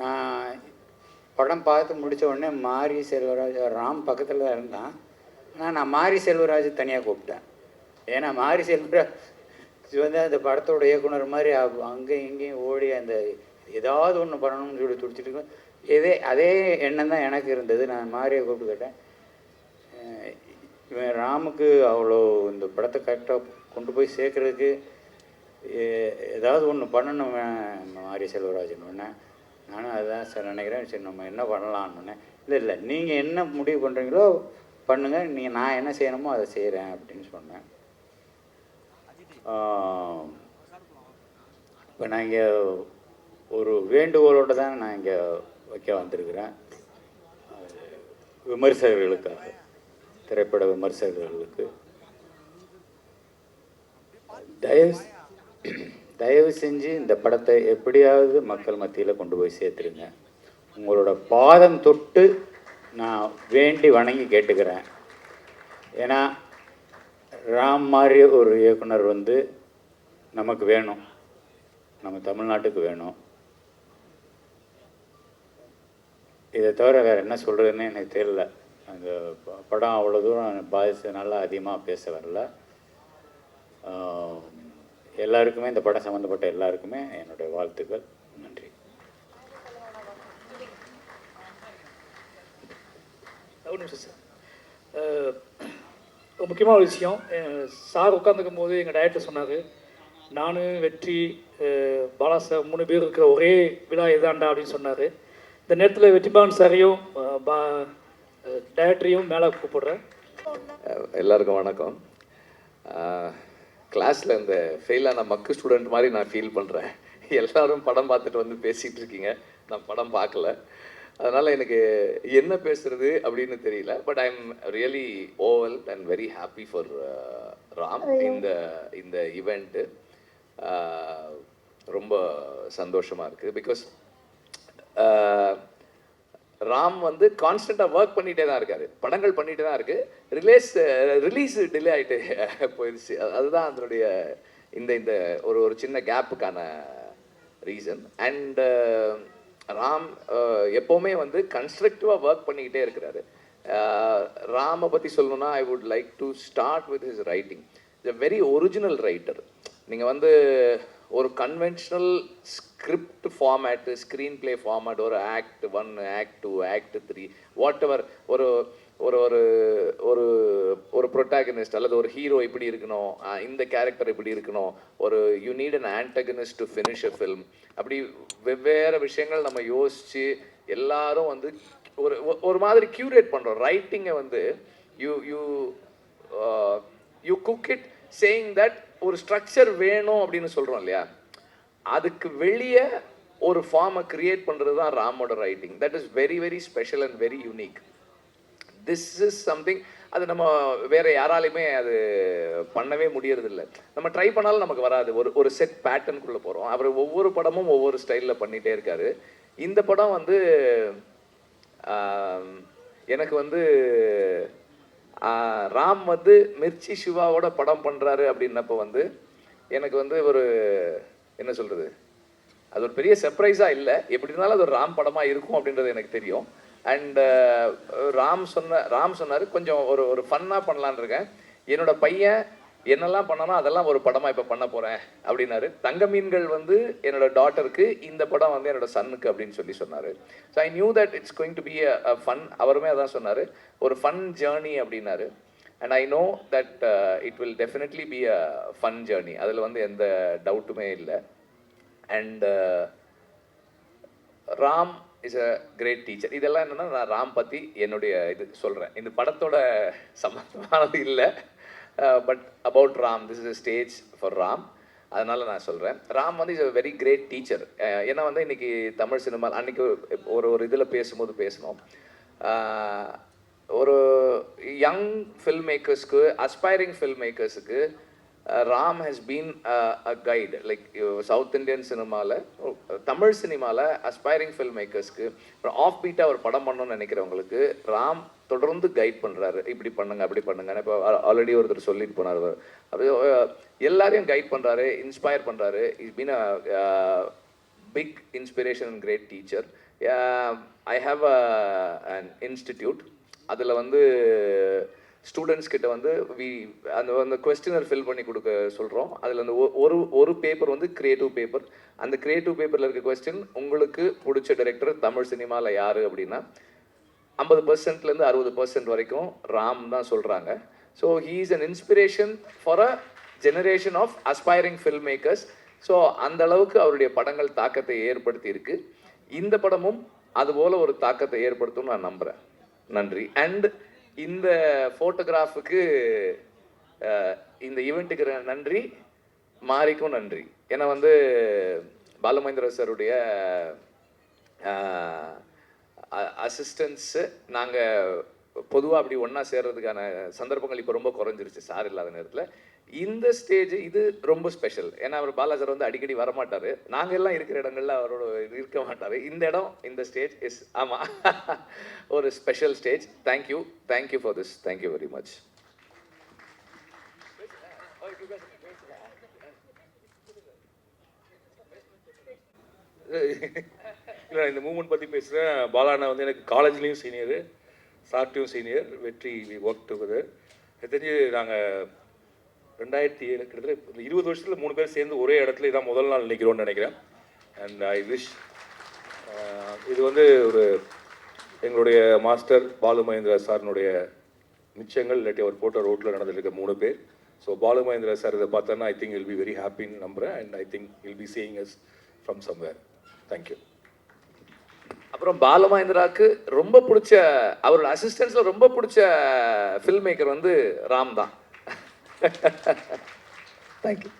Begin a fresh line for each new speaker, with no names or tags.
நான் படம் பார்த்து முடித்த உடனே மாரி செல்வராஜ் ராம் பக்கத்தில் தான் இருந்தான். ஆனால் நான் மாரி செல்வராஜ் தனியாக கூப்பிட்டேன். ஏன்னா மாரி செல்வராஜ் வந்து அந்த படத்தோட இயக்குனர் மாதிரி அங்கேயும் இங்கேயும் ஓடி அந்த ஏதாவது ஒன்று பண்ணணும்னு சொல்லி துடிச்சிட்டு இருக்கோம். அதே எண்ணம் தான் எனக்கு இருந்தது. நான் மாரியை கூப்பிட்டு கேட்டேன், இவன் ராமுக்கு அவ்வளோ இந்த படத்தை கரெக்டாக கொண்டு போய் சேர்க்குறதுக்கு ஏதாவது ஒன்று பண்ணணும் மாரி செல்வராஜன் ஒன்று. நானும் அதுதான் சார் நினைக்கிறேன். சரி நம்ம என்ன பண்ணலான்னு. இல்லை நீங்கள் என்ன முடிவு பண்ணுறீங்களோ பண்ணுங்கள், நான் என்ன செய்யணுமோ அதை செய்கிறேன் அப்படின்னு சொன்னேன். இப்போ நான் இங்கே ஒரு வேண்டுகோளோடு தான் நான் இங்கே வைக்க வந்திருக்கிறேன். விமர்சகர்களுக்காக, திரைப்பட விமர்சகர்களுக்கு தயவு செஞ்சு இந்த படத்தை எப்படியாவது மக்கள் மத்தியில் கொண்டு போய் சேர்த்துருங்க. உங்களோட பாதம் தொட்டு நான் வேண்டி வணங்கி கேட்டுக்கிறேன். ஏன்னா ராம் மாதிரி ஒரு இயக்குனர் வந்து நமக்கு வேணும், நம்ம தமிழ்நாட்டுக்கு வேணும். இதை தவிர வேறு என்ன சொல்கிறதுன்னு எனக்கு தெரியல. அந்த படம் அவ்வளோ தூரம் பாதித்ததுனால அதிகமாக பேச வரல. எல்லாருக்குமே, இந்த படம் சம்மந்தப்பட்ட எல்லாருக்குமே என்னுடைய வாழ்த்துக்கள். நன்றி.
ஒரு நிமிஷம் சார். ஒரு முக்கியமான ஒரு விஷயம், சார் உட்காந்துக்கும் போது எங்கள் டைரக்டர் சொன்னார், நான் வெற்றி பாலா சார் 3 பேர் இருக்கிற ஒரே விழா எதாண்டா அப்படின்னு சொன்னார். இந்த நேரத்தில் வெற்றிபான் சாரையும் டைரக்டரையும் மேலே கூப்பிடுறேன்.
எல்லாருக்கும் வணக்கம். கிளாஸில் இந்த ஃபெயிலான மக்கு ஸ்டூடெண்ட் மாதிரி நான் ஃபீல் பண்ணுறேன். எல்லோரும் படம் பார்த்துட்டு வந்து பேசிகிட்டு இருக்கீங்க, நான் படம் பார்க்கல. அதனால் எனக்கு என்ன பேசுகிறது அப்படின்னு தெரியல. But I am really oval and very happy for Ram. இந்த ஈவெண்ட்டு ரொம்ப சந்தோஷமாக இருக்குது. பிகாஸ் ராம் வந்து கான்ஸ்டண்ட்டாக ஒர்க் பண்ணிகிட்டே தான் இருக்கார், படங்கள் பண்ணிகிட்டே தான் இருக்குது. ரிலீஸ் டிலே ஆகிட்டு போயிடுச்சு. அதுதான் அதனுடைய இந்த ஒரு சின்ன கேப்புக்கான ரீசன். அண்ட் ராம் எப்போவுமே வந்து கன்ஸ்ட்ரக்டிவாக ஒர்க் பண்ணிக்கிட்டே இருக்கிறாரு. ராமை பற்றி சொல்லணுன்னா I would like to start with his writing. Is a very original writer. நீங்கள் வந்து ஒரு conventional script format, screen play format, ஒரு act 1, act 2, act 3, what ever, ஒரு ஒரு ஒரு ஒரு ஒரு ப்ரொட்டாகனிஸ்ட் அல்லது ஒரு ஹீரோ இப்படி இருக்கணும், இந்த கேரக்டர் இப்படி இருக்கணும், ஒரு you need an antagonist to finish a film, அப்படி வெவ்வேறு விஷயங்கள் நம்ம யோசித்து எல்லாரும் வந்து ஒரு மாதிரி க்யூரேட் பண்ணுறோம். ரைட்டிங்கை வந்து you you you cook it saying that ஒரு ஸ்ட்ரக்சர் வேணும் அப்படின்னு சொல்கிறோம் இல்லையா, அதுக்கு வெளியே ஒரு ஃபார்மை கிரியேட் பண்ணுறது தான் ராமோட writing. That is very very special and very unique. This is something அது நம்ம வேறு யாராலையுமே அது பண்ணவே முடியறதில்லை. நம்ம ட்ரை பண்ணாலும் நமக்கு வராது. ஒரு செட் பேட்டர்னுக்குள்ளே போகிறோம். அவர் ஒவ்வொரு படமும் ஒவ்வொரு ஸ்டைலில் பண்ணிகிட்டே இருக்கார். இந்த படம் வந்து எனக்கு வந்து ராம் வந்து மிர்ச்சி சிவாவோட படம் பண்ணுறாரு அப்படின்னப்போ வந்து எனக்கு வந்து ஒரு என்ன சொல்கிறது, அது ஒரு பெரிய சர்ப்ரைஸாக இல்லை. எப்படி இருந்தாலும் அது ஒரு ராம் படமாக இருக்கும் அப்படின்றது எனக்கு தெரியும். அண்ட் ராம் சொன்னார் கொஞ்சம் ஒரு ஃபன்னாக பண்ணலான் இருக்கேன், என்னோட பையன் என்னெல்லாம் பண்ணானோ அதெல்லாம் ஒரு படமாக இப்போ பண்ண போகிறேன் அப்படின்னாரு. தங்க மீன்கள் வந்து என்னோட டாட்டருக்கு, இந்த படம் வந்து என்னோட சன்னுக்கு அப்படின்னு சொன்னார். So I knew that it's going to be a fun. அவருமே அதான் சொன்னார், ஒரு ஃபன் ஜேர்னி அப்படின்னாரு. And I know that it will definitely be a fun journey, அதில் வந்து எந்த டவுட்டுமே இல்லை. And Ram is a great teacher. இதெல்லாம் என்னென்னா நான் ராம் பற்றி என்னுடைய இது சொல்கிறேன். இந்த படத்தோட சம்பந்தமானது இல்லை, but about Ram, this is a stage for Ram. அதனால் நான் சொல்கிறேன், ராம் வந்து is a very great teacher. ஏன்னா வந்து இன்றைக்கி தமிழ் சினிமா அன்றைக்கி ஒரு இதில் பேசும்போது பேசணும், ஒரு யங் ஃபில்ம் மேக்கர்ஸ்க்கு, அஸ்பைரிங் ஃபில்ம் மேக்கர்ஸுக்கு Ram has been a guide. Like south Indian சினிமாவில், தமிழ் சினிமாவில் அஸ்பைரிங் ஃபில்ம் மேக்கர்ஸ்க்கு ஆஃப் பீட்டாக ஒரு படம் பண்ணணும்னு நினைக்கிறவங்களுக்கு ராம் தொடர்ந்து கைட் பண்ணுறாரு. இப்படி பண்ணுங்க, அப்படி பண்ணுங்க. இப்போ ஆல்ரெடி ஒருத்தர் சொல்லிட்டு போனார், அப்படி எல்லாரையும் கைட் பண்ணுறாரு, இன்ஸ்பயர் பண்ணுறாரு. Is been a big inspiration and great teacher. I have an institute. அதில் வந்து ஸ்டூடெண்ட்ஸ் கிட்ட வந்து அந்த கொஸ்டினர் ஃபில் பண்ணி கொடுக்க சொல்கிறோம். அதில் அந்த ஒரு பேப்பர் வந்து கிரியேட்டிவ் பேப்பர். அந்த கிரியேட்டிவ் பேப்பரில் இருக்க கொஸ்டின், உங்களுக்கு பிடிச்ச டைரக்டர் தமிழ் சினிமாவில் யார் அப்படின்னா 50%லேருந்து 60% வரைக்கும் ராம் தான் சொல்கிறாங்க. So he is an inspiration for a generation of aspiring film makers. So அந்த அளவுக்கு அவருடைய படங்கள் தாக்கத்தை ஏற்படுத்தி இருக்கு. இந்த படமும் அதுபோல் ஒரு தாக்கத்தை ஏற்படுத்தும் நான் நம்புகிறேன். நன்றி. அண்ட் இந்த ஃபோட்டோகிராஃபுக்கு இந்த ஈவெண்ட்டுக்கு நன்றி, மாரிக்கும் நன்றி. ஏன்னா வந்து பாலுமகேந்திரா சாருடைய அசிஸ்டன்ஸு நாங்கள் பொதுவாக அப்படி ஒன்றா சேர்றதுக்கான சந்தர்ப்பங்கள் இப்போ ரொம்ப குறைஞ்சிருச்சு சார் இல்லாத நேரத்தில். இந்த ஸ்டேஜ் இது ரொம்ப ஸ்பெஷல். ஏன்னா அவர் பாலா சார் வந்து அடிக்கடி வரமாட்டார், நாங்கள் எல்லாம் இருக்கிற இடங்கள்ல அவரோட இருக்க மாட்டார். இந்த இடம், இந்த ஸ்டேஜ் இஸ் ஆமாம் ஒரு special stage. Thank you for this. Thank you very much.
இல்லை, இந்த மூமெண்ட் பற்றி பேசுகிறேன். பாலாண்ணா வந்து எனக்கு காலேஜ்லேயும் சீனியரு, சார்ட்டையும் சீனியர். வெற்றி வி ஒர்க் டுகெதர். எனக்கு தெரிஞ்சு நாங்கள் 2007 கிட்டத்தட்ட 20 வருஷத்தில் 3 பேர் சேர்ந்து ஒரே இடத்துல இதான் முதல் நாள் நினைக்கிறோன்னு நினைக்கிறேன். அண்ட் ஐ விஷ் இது வந்து ஒரு எங்களுடைய மாஸ்டர் பாலுமகேந்திரா சாரினுடைய நிச்சயங்கள், இல்லாட்டி அவர் போட்ட ரோட்டில் நடந்துருக்க 3 பேர். ஸோ பாலுமகேந்திரா சார் இதை பார்த்தோன்னா I think will be very ஹாப்பின்னு நம்புகிறேன். And I think will be seeing us from somewhere. Thank you.
அப்புறம் பாலுமகேந்திராவுக்கு ரொம்ப பிடிச்ச, அவரோட அசிஸ்டன்ஸில் ரொம்ப பிடிச்ச ஃபில்ம் மேக்கர் வந்து ராம் தான். தேங்க்யூ.